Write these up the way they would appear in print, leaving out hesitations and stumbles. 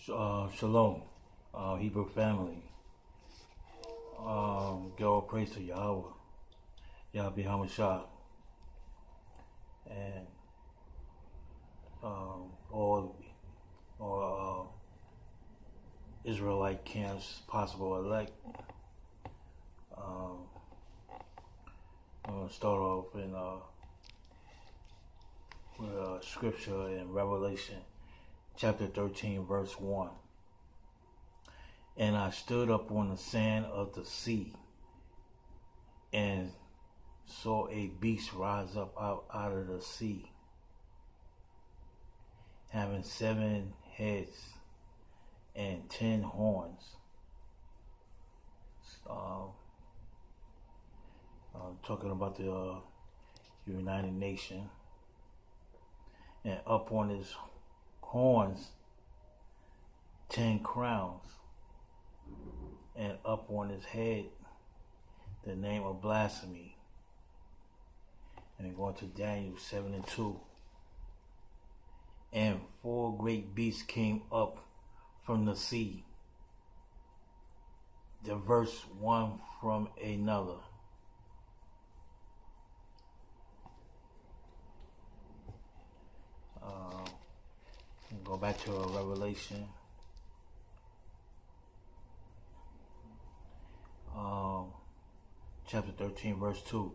Shalom, Hebrew family. Give all praise to Yahweh, Yahweh Hamashah, and all Israelite camps, possible elect. I'm going to start off with scripture in Revelation chapter 13, verse 1. And I stood up on the sand of the sea and saw a beast rise up out of the sea, having 7 heads and 10 horns. Talking about the United Nation, and up on his horns 10 crowns, and up on his head the name of blasphemy. And then going to Daniel 7 and 2. And 4 great beasts came up from the sea, diverse one from another. Go back to Revelation. Chapter 13, verse 2.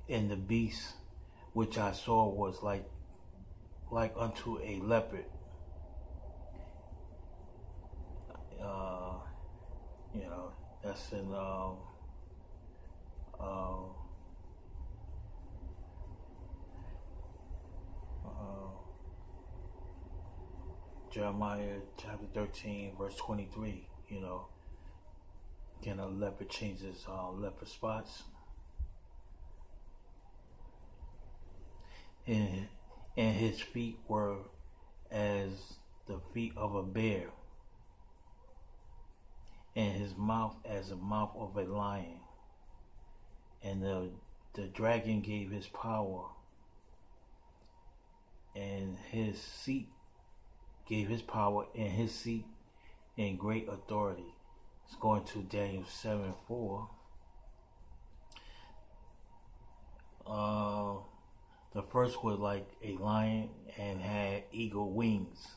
And the beast which I saw was like unto a leopard. That's in Jeremiah chapter 13, verse 23. Can a leopard change his leopard spots? And his feet were as the feet of a bear, and his mouth as the mouth of a lion. And the dragon gave his power, and his seat gave his power and his seat and great authority. It's going to Daniel 7:4. The first was like a lion and had eagle wings.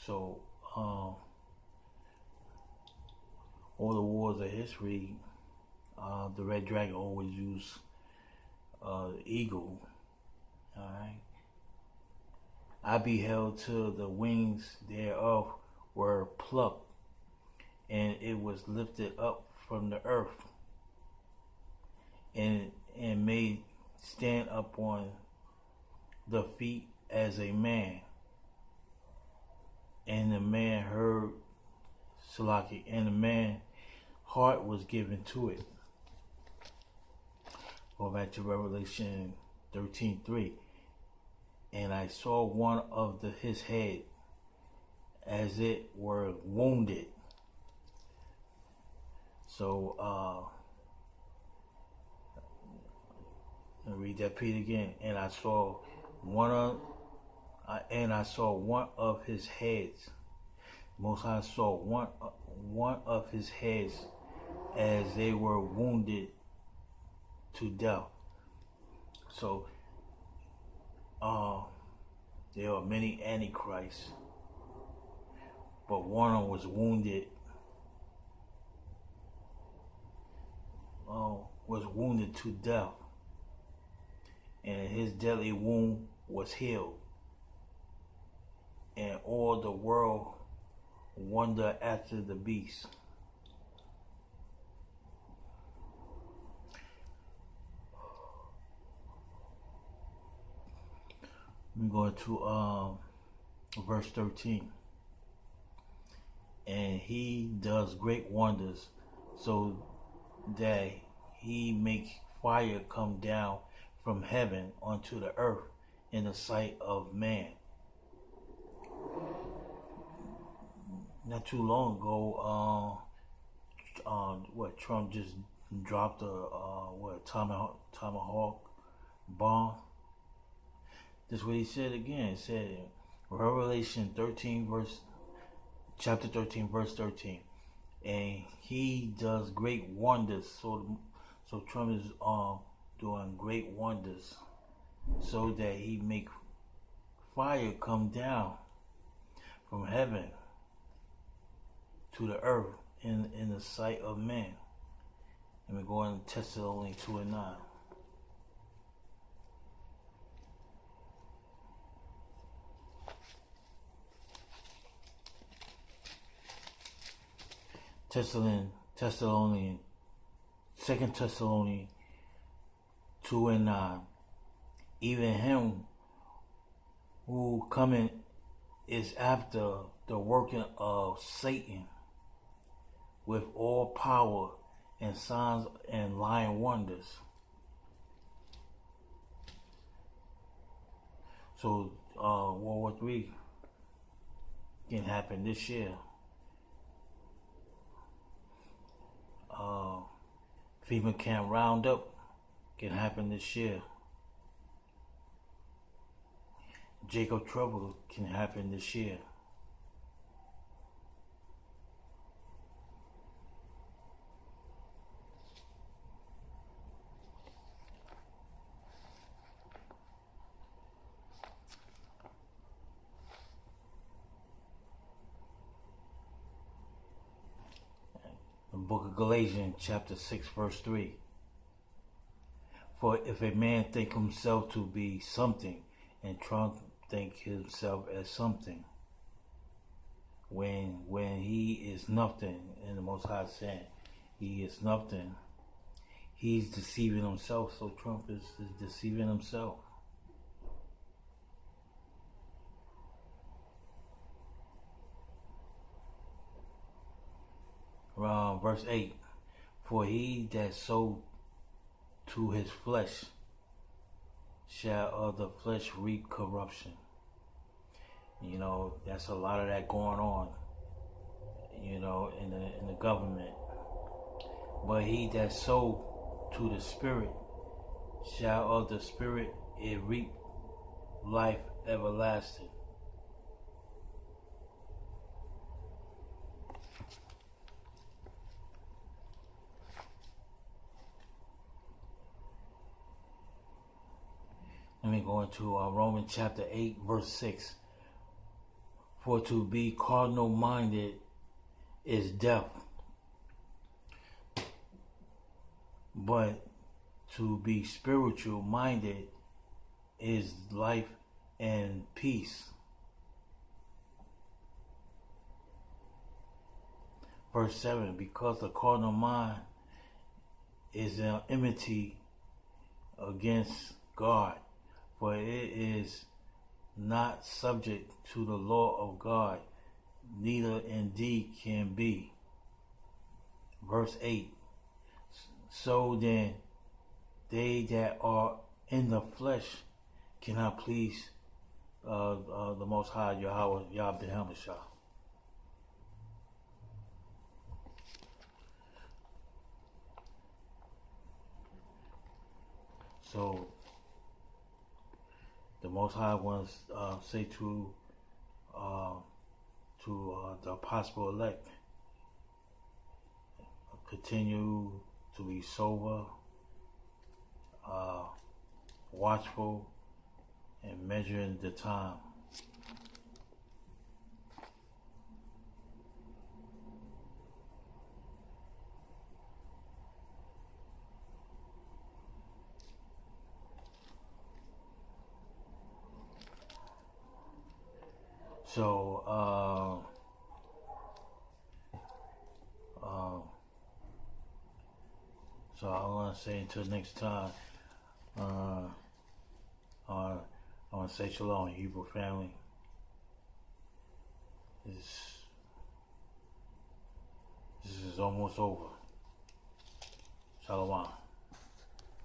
So all the wars of history, the red dragon always used eagle. Alright. I beheld till the wings thereof were plucked, and it was lifted up from the earth, and made stand up on the feet as a man. And the man heard Salaki, and the man heart was given to it. Go back to Revelation 13:3. And I saw one of his head as it were wounded. So I'll read that piece again. And I saw one of his heads. Most High saw one of his heads as they were wounded to death. So there are many antichrists, but one of them was wounded. Was wounded to death, and his deadly wound was healed, and all the world wonder after the beast. We go to verse 13. And he does great wonders, so that he makes fire come down from heaven onto the earth in the sight of man. Not too long ago, Trump just dropped a tomahawk bomb. This is what he said again. He said, Revelation 13 verse chapter 13 verse 13. And he does great wonders. So Trump is doing great wonders so that he make fire come down from heaven to the earth in the sight of men. And we're going to Thessalonians 2:9. Thessalonians, 2 Thessalonians 2:9. Even him who coming is after the working of Satan with all power and signs and lying wonders. So World War III can happen this year. FEMA Camp Roundup can happen this year. Jacob Trouble can happen this year. The book of Galatians chapter 6 verse 3. For if a man think himself to be something, and Trump think himself as something, when he is nothing, and the Most High saying he is nothing, he's deceiving himself. So Trump is deceiving himself. Verse 8. For he that sowed to his flesh shall of the flesh reap corruption. You know, that's a lot of that going on, you know, in the government. But he that sowed to the Spirit shall of the Spirit it reap life everlasting. Let me go into Romans chapter 8 verse 6. For to be carnal minded is death, but to be spiritual minded is life and peace. Verse 7. Because the carnal mind is an enmity against God, for it is not subject to the law of God, neither indeed can be. Verse 8. So then, they that are in the flesh cannot please the Most High Yahweh Yahweh. So the Most High wants say to the apostle elect, continue to be sober, watchful, and measuring the time. So, so I want to say until next time, I want to say shalom, Hebrew family. This is almost over. Shalom.